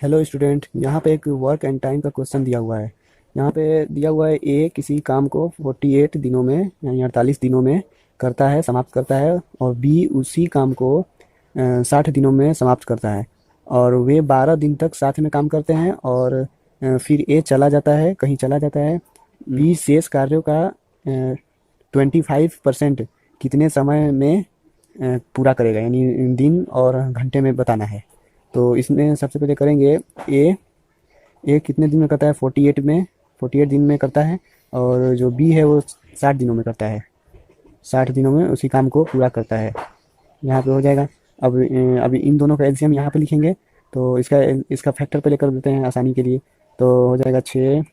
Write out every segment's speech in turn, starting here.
Hello student, यहाँ पे एक वर्क एंड टाइम का क्वेश्चन दिया हुआ है। यहाँ पे दिया हुआ है ए किसी काम को 48 दिनों में यानी 48 दिनों में करता है, समाप्त करता है, और बी उसी काम को 60 दिनों में समाप्त करता है, और वे 12 दिन तक साथ में काम करते हैं, और फिर ए चला जाता है, कहीं चला जाता है। बी शेष कार्यों का 25% कितने समय में पूरा करेगा, यानी दिन और घंटे में बताना है। तो इसमें सबसे पहले करेंगे ए। ए कितने दिन में करता है? 48 दिन में करता है, और जो बी है वो 60 दिनों में करता है। 60 दिनों में उसी काम को पूरा करता है। यहाँ पे हो जाएगा। अब अभी इन दोनों का एलसीएम यहाँ पे लिखेंगे, तो इसका इसका फैक्टर पहले कर देते हैं आसानी के लिए। तो हो जाएगा 6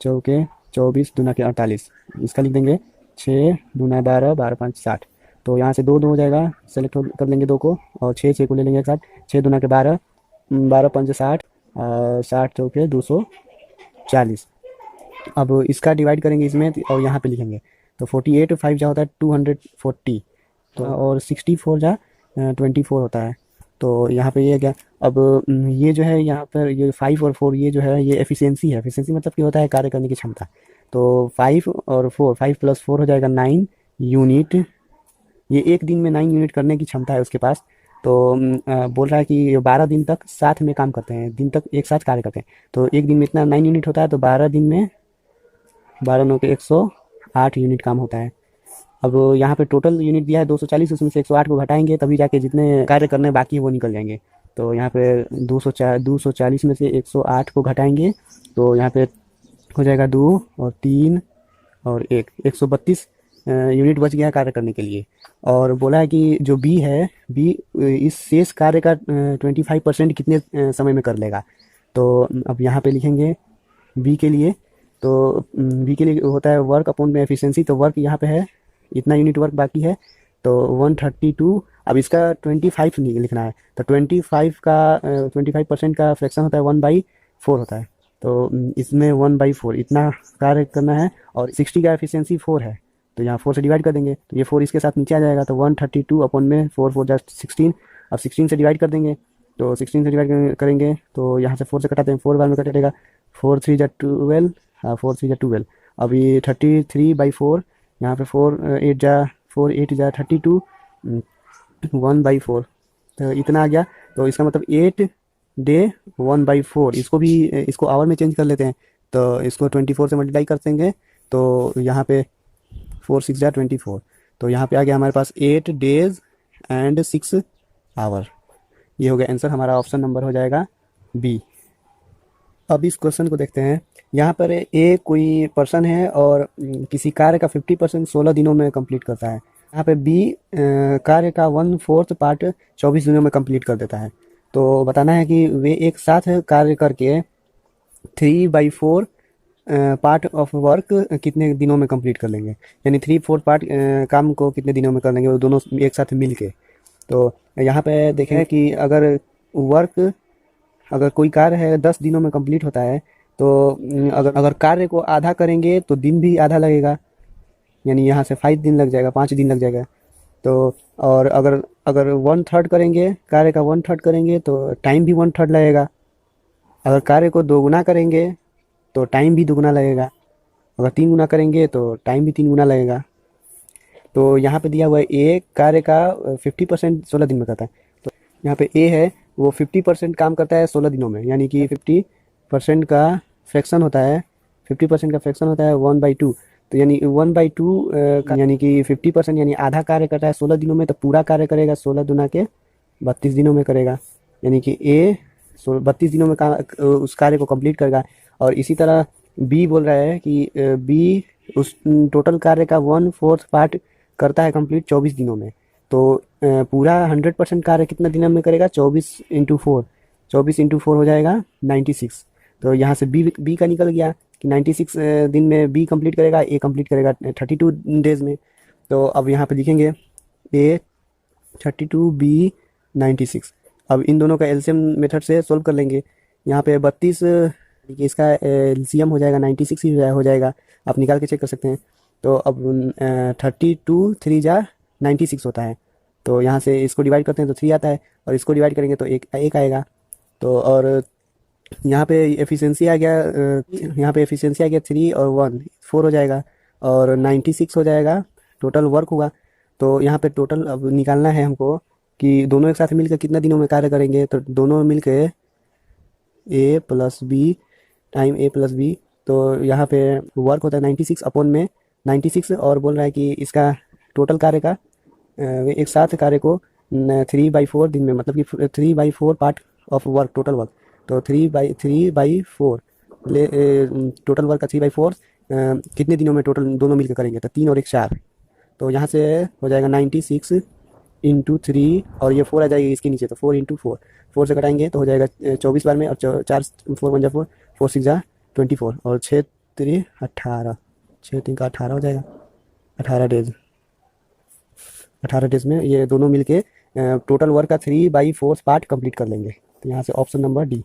चौके 24 दूना के 48। इसका लिख देंगे 6 दूना 12, 12 5 60। तो यहाँ से दो दो हो जाएगा, सेलेक्ट कर लेंगे दो को, और छः छः को ले लेंगे एक साथ। 6 दूना के 12, 12 पंच 60, 60 चौके 240। अब इसका डिवाइड करेंगे इसमें, और यहाँ पे लिखेंगे। तो 48 5 जा होता है 240, तो और 64 जा 24 होता है। तो यहाँ पे ये क्या, अब ये जो है यहाँ पर ये 5 और 4, ये जो है ये एफिशिएंसी है। एफिशिएंसी मतलब कि होता है कार्य करने की क्षमता। तो 5 और 4, 5 प्लस 4 हो जाएगा 9 यूनिट। ये एक दिन में 9 यूनिट करने की क्षमता है उसके पास। तो बोल रहा है कि 12 दिन तक साथ में काम करते हैं, दिन तक एक साथ कार्य करते हैं। तो एक दिन में इतना 9 यूनिट होता है, तो 12 दिन में 12 9 के 108 यूनिट काम होता है। अब यहाँ पे टोटल यूनिट दिया है 240, उसमें से 108 को घटाएंगे तभी जाके जितने कार्य करने बाकी है वो निकल जाएंगे। तो यहाँ पे 240 में से 108 को घटाएंगे, तो यहाँ पे हो जाएगा 2 और 3 और 132 यूनिट बच गया कार्य करने के लिए। और बोला है कि जो बी है, बी इस शेष कार्य का 25% कितने समय में कर लेगा। तो अब यहाँ पे लिखेंगे बी के लिए। तो बी के लिए होता है वर्क अपॉन में एफिशिएंसी। तो वर्क यहाँ पे है, इतना यूनिट वर्क बाकी है, तो 132। अब इसका 25 लिखना है, तो 25% का फ्रैक्शन होता है 1/4 होता है। तो इसमें 1/4 इतना कार्य करना है, और 60 का एफिशिएंसी 4 है, तो यहाँ 4 से डिवाइड कर देंगे, तो ये 4 इसके साथ नीचे आ जाएगा। तो 132 अपॉन में 4 4 जस्ट 16। अब 16 से डिवाइड कर देंगे, तो 16 से डिवाइड करेंगे तो यहाँ से 4 से कटाते हैं, 4 बार में कटेगा। 4 3 जा 12, 4 3 जा 12। अभी 33/4, यहाँ पे 4 8 जा 32, 1/4, तो इतना आ गया। तो इसका मतलब 8 डे 1/4। इसको आवर में चेंज कर लेते हैं, तो इसको 24 से मल्टीप्लाई कर देंगे, तो यहाँ पे 4 6 जा 24। तो यहाँ पे आ गया हमारे पास 8 डेज एंड 6 आवर। ये हो गया आंसर, हमारा ऑप्शन नंबर हो जाएगा बी। अब इस क्वेश्चन को देखते हैं। यहाँ पर ए कोई पर्सन है और किसी कार्य का 50% 16 दिनों में कंप्लीट करता है। यहाँ पे बी कार्य का 1/4 पार्ट 24 दिनों में कंप्लीट कर देता है। तो बताना है कि वे एक साथ कार्य करके 3/4 पार्ट ऑफ वर्क कितने दिनों में कंप्लीट कर लेंगे, यानी 3/4 पार्ट काम को कितने दिनों में कर लेंगे वो दोनों एक साथ मिल के। तो यहाँ पे देखें कि अगर कोई कार्य है 10 दिनों में कंप्लीट होता है, तो अगर कार्य को आधा करेंगे तो दिन भी आधा लगेगा, यानी यहाँ से 5 दिन लग जाएगा, 5 दिन लग जाएगा। तो और अगर अगर 1/3 करेंगे, कार्य का 1/3 करेंगे तो टाइम भी 1/3 लगेगा। अगर कार्य को 2 गुना करेंगे तो टाइम भी 2 गुना लगेगा। अगर 3 गुना करेंगे तो टाइम भी 3 गुना लगेगा। तो यहाँ पे दिया हुआ है ए कार्य का 50% 16 दिन में करता है। तो यहाँ पे ए है वो 50% काम करता है 16 दिनों में, यानी कि 50% का फ्रैक्शन होता है 1/2। तो यानी 1/2 यानी कि 50% यानी आधा कार्य करता है 16 दिनों में, तो पूरा कार्य करेगा 16 दुना के 32 दिनों में करेगा, यानी कि ए 32 दिनों में उस कार्य को कंप्लीट करेगा। और इसी तरह बी बोल रहा है कि बी उस टोटल कार्य का 1/4 पार्ट करता है कंप्लीट 24 दिनों में। तो पूरा 100% कार्य कितना दिनों में करेगा? 24 × 4 हो जाएगा 96। तो यहाँ से बी का निकल गया कि 96 दिन में बी कंप्लीट करेगा, ए कंप्लीट करेगा 32 डेज में। तो अब यहाँ पे लिखेंगे ए 32 बी 96। अब इन दोनों का एलसीएम मेथड से सोल्व कर लेंगे। यहाँ पे 32 इसका एलसीएम हो जाएगा 96 ही हो जाएगा, आप निकाल के चेक कर सकते हैं। तो अब 32 3 जा 96 होता है। तो यहाँ से इसको डिवाइड करते हैं तो 3 आता है, और इसको डिवाइड करेंगे तो एक आएगा। तो और यहाँ पे एफिशिएंसी आ गया, यहाँ पे एफिशिएंसी आ गया 3 और 1 4 हो जाएगा, और 96 हो जाएगा टोटल वर्क होगा। तो यहाँ पे टोटल अब निकालना है हमको कि दोनों एक साथ मिलकर कितना दिनों में कार्य करेंगे। तो दोनों मिलके ए प्लस बी टाइम ए प्लस बी, तो यहाँ पे वर्क होता है 96 अपॉन में 96, और बोल रहा है कि इसका टोटल कार्य का एक साथ कार्य को 3/4 दिन में, मतलब कि 3/4 part of work, total work. तो 3/4 टोटल वर्क का 3/4 कितने दिनों में टोटल दोनों मिलकर करेंगे। तो 3 और 1 4, तो यहाँ से हो जाएगा 96 इंटू 3, और ये 4 आ जाएगी इसके नीचे, तो 4 इंटू 4, 4 से घटाएंगे तो हो जाएगा 24 बार में, और 4 4 1 जा 4, 4 6 जा 24, और 6 3 18, 6 3 का 18 हो जाएगा। 18 डेज, 18 डेज में ये दोनों मिलके टोटल वर्क का 3/4 पार्ट कंप्लीट कर लेंगे। तो यहाँ से ऑप्शन नंबर डी।